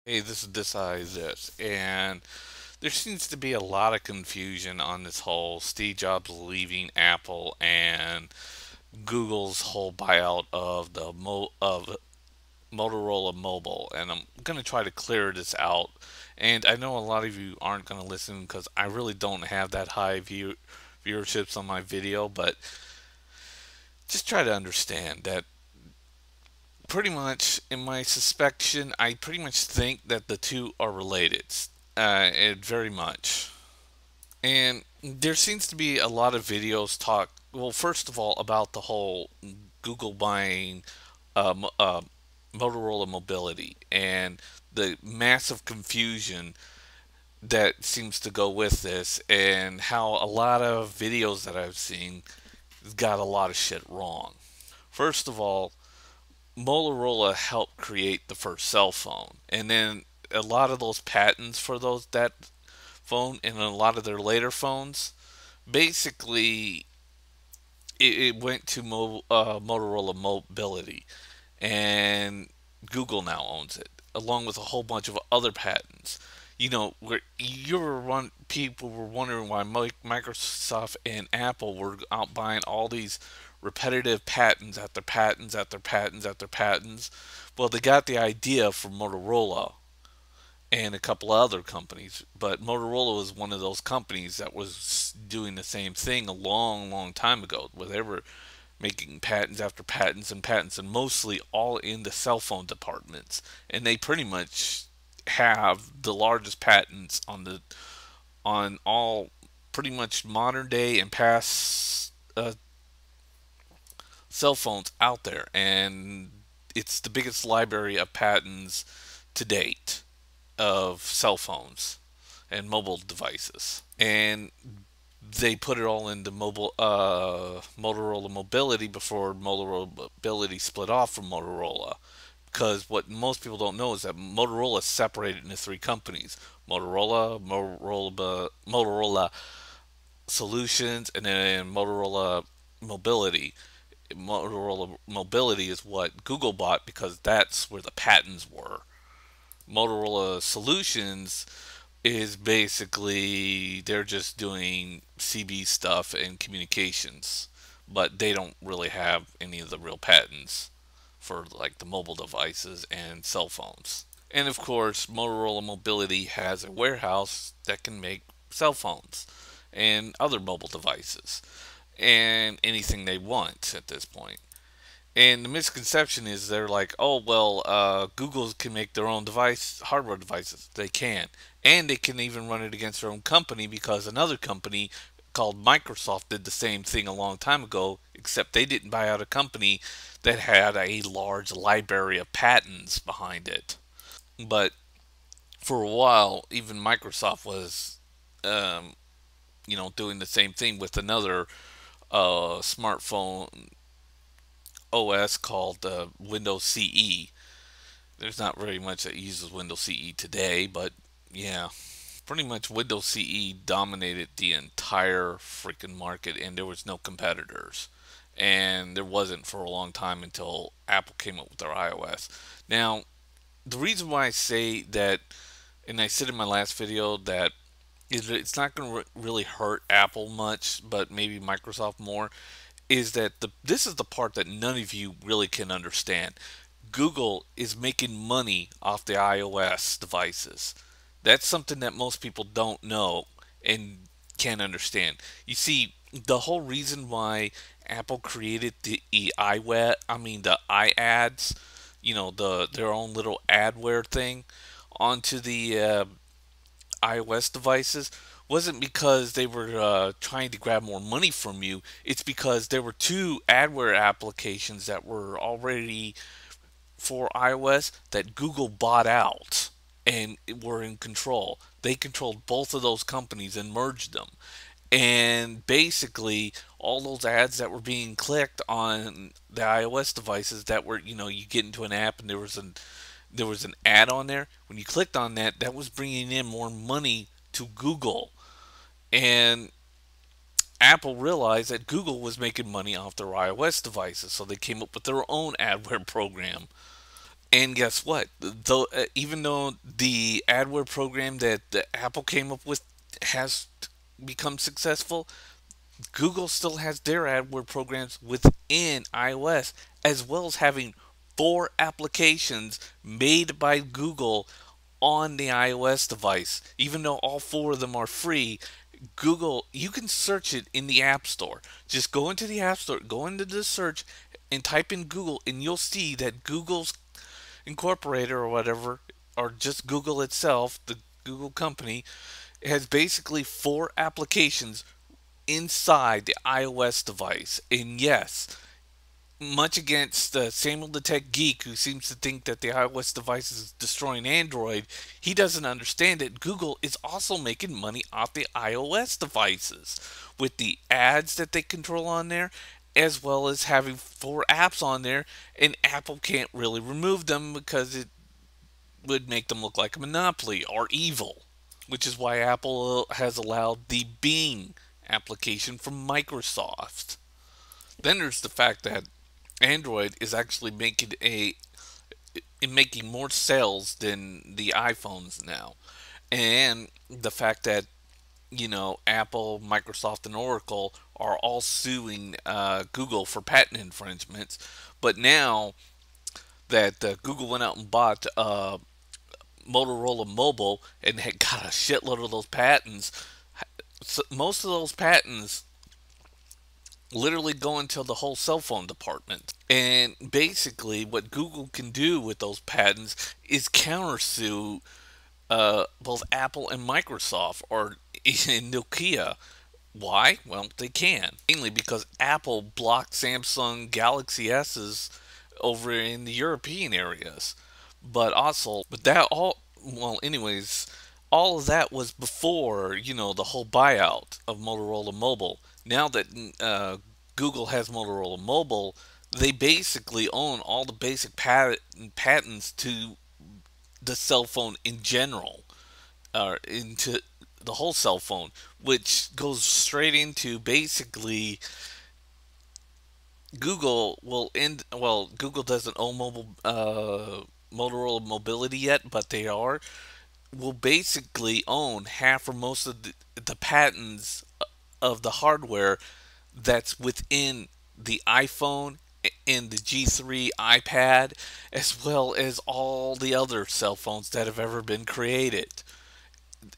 Hey, this is this, and there seems to be a lot of confusion on this whole Steve Jobs leaving Apple and Google's whole buyout of of Motorola Mobile, and I'm gonna try to clear this out. And I know a lot of you aren't gonna listen because I really don't have that high viewerships on my video, but just try to understand that pretty much in my suspicion, I pretty much think that the two are related. It very much. And there seems to be a lot of videos talk. Well, first of all, about the whole Google buying Motorola Mobility and the massive confusion that seems to go with this, and how a lot of videos that I've seen got a lot of shit wrong. First of all, Motorola helped create the first cell phone, and then a lot of those patents for those that phone and a lot of their later phones, basically it went to Motorola Mobility, and Google now owns it, along with a whole bunch of other patents. You know, where you were one people were wondering why Microsoft and Apple were out buying all these repetitive patents after patents after patents after patents. Well, they got the idea from Motorola and a couple of other companies, but Motorola was one of those companies that was doing the same thing a long, long time ago, where they were making patents after patents and patents, and mostly all in the cell phone departments. And they pretty much have the largest patents on all pretty much modern day and past cell phones out there, and it's the biggest library of patents to date of cell phones and mobile devices. And they put it all into Motorola Mobility before Motorola Mobility split off from Motorola. Because what most people don't know is that Motorola is separated into three companies: Motorola Solutions, and then Motorola Mobility. Motorola Mobility is what Google bought because that's where the patents were. Motorola Solutions is basically they're just doing CB stuff and communications, but they don't really have any of the real patents for like the mobile devices and cell phones. And of course, Motorola Mobility has a warehouse that can make cell phones and other mobile devices and anything they want at this point. And the misconception is they're like, oh well, Google can make their own device, hardware devices. They can, and they can even run it against their own company because another company called Microsoft did the same thing a long time ago. Except they didn't buy out a company that had a large library of patents behind it. But for a while, even Microsoft was, um, doing the same thing with another smartphone OS called Windows CE. There's not very much that uses Windows CE today, but yeah, pretty much Windows CE dominated the entire freaking market, and there was no competitors. And there wasn't for a long time until Apple came up with their iOS. Now, the reason why I say that, and I said in my last video that it's not going to really hurt Apple much, but maybe Microsoft more, is that this is the part that none of you really can understand. Google is making money off the iOS devices. That's something that most people don't know and can't understand. You see, the whole reason why Apple created the the iAds, their own little adware thing onto the iOS devices wasn't because they were trying to grab more money from you. It's because there were two adware applications that were already for iOS that Google bought out and were in control. They controlled both of those companies and merged them. And basically, all those ads that were being clicked on the iOS devices that were, you get into an app and there was an ad on there. When you clicked on that, that was bringing in more money to Google. And Apple realized that Google was making money off their iOS devices, so they came up with their own adware program. And guess what? Though even though the adware program that Apple came up with has become successful, Google still has their AdWord programs within iOS, as well as having four applications made by Google on the iOS device. Even though all four of them are free, Google, you can search it in the App Store. Just go into the App Store, go into the search, and type in Google, and you'll see that Google's Incorporated or whatever, or just Google itself, the Google company, has basically four applications inside the iOS device. And yes, much against Samuel the Tech Geek, who seems to think that the iOS device is destroying Android, he doesn't understand that Google is also making money off the iOS devices with the ads that they control on there, as well as having four apps on there, and Apple can't really remove them because it would make them look like a monopoly or evil, which is why Apple has allowed the Bing application from Microsoft. Then there's the fact that Android is actually making more sales than the iPhones now, and the fact that Apple, Microsoft, and Oracle are all suing Google for patent infringements. But now that Google went out and bought Motorola Mobile and had got a shitload of those patents, so most of those patents literally go into the whole cell phone department. And basically, what Google can do with those patents is countersue both Apple and Microsoft or Nokia. Why? Well, they can. Mainly because Apple blocked Samsung Galaxy S's over in the European areas. But that all, well, anyways, all of that was before, the whole buyout of Motorola Mobile. Now that Google has Motorola Mobile, they basically own all the basic patents to the cell phone in general, into the whole cell phone, which goes straight into basically Google will end. Well, Google doesn't own Motorola Mobility yet, but they will basically own half or most of the patents of the hardware that's within the iPhone and the G3 iPad, as well as all the other cell phones that have ever been created.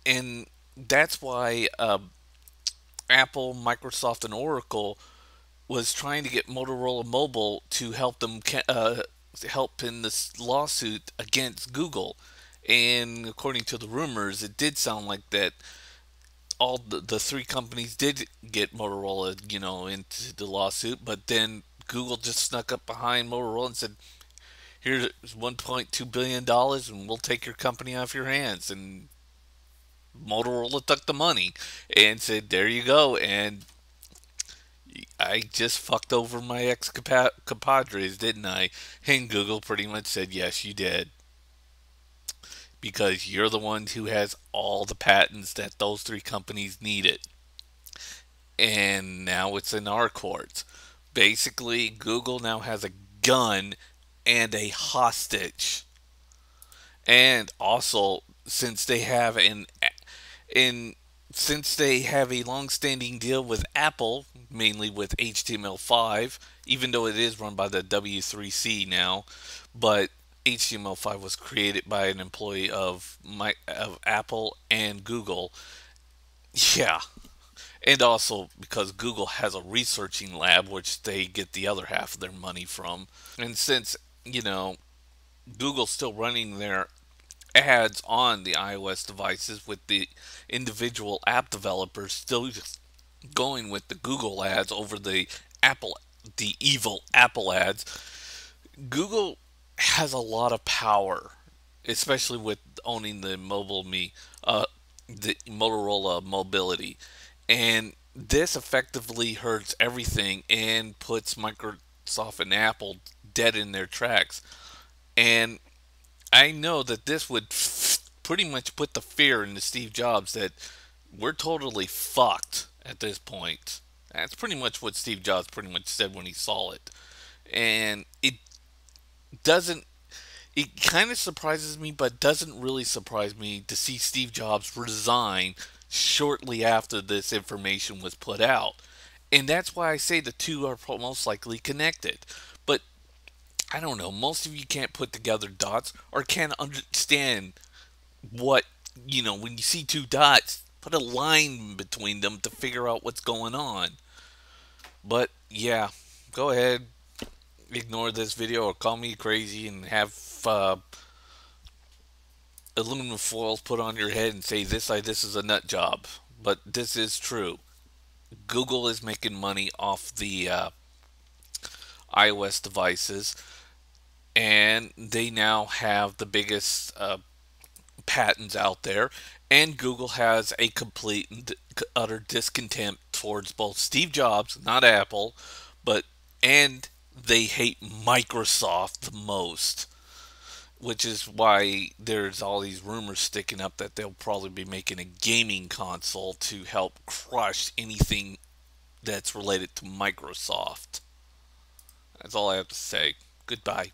And that's why Apple, Microsoft, and Oracle was trying to get Motorola Mobile to help them help in this lawsuit against Google. And according to the rumors, it did sound like that all the three companies did get Motorola, into the lawsuit, but then Google just snuck up behind Motorola and said, "Here's $1.2 billion, and we'll take your company off your hands." And Motorola took the money and said, "There you go." And I just fucked over my ex compadres, didn't I? And Google pretty much said, "Yes, you did." Because you're the one who has all the patents that those three companies needed. And now it's in our courts. Basically, Google now has a gun and a hostage. And also, since they have in since they have a long-standing deal with Apple, mainly with HTML5, even though it is run by the W3C now, but HTML5 was created by an employee of Apple and Google. Yeah, and also because Google has a researching lab which they get the other half of their money from. And since, Google's still running their ads on the iOS devices with the individual app developers still just going with the Google ads over the evil Apple ads. Google has a lot of power, especially with owning the Motorola Mobility, and this effectively hurts everything and puts Microsoft and Apple dead in their tracks. And I know that this would pretty much put the fear into Steve Jobs that we're totally fucked at this point. That's pretty much what Steve Jobs pretty much said when he saw it. And it doesn't, It kind of surprises me, but doesn't really surprise me to see Steve Jobs resign shortly after this information was put out. And that's why I say the two are most likely connected. But I don't know, most of you can't put together dots or can't understand what, when you see two dots, put a line between them to figure out what's going on. But yeah, go ahead, ignore this video or call me crazy and have aluminum foils put on your head and say this is a nut job. But this is true. Google is making money off the iOS devices, and they now have the biggest patents out there. And Google has a complete and utter discontent towards both Steve Jobs, not Apple, but and they hate Microsoft the most, which is why there's all these rumors sticking up that they'll probably be making a gaming console to help crush anything that's related to Microsoft. That's all I have to say. Goodbye.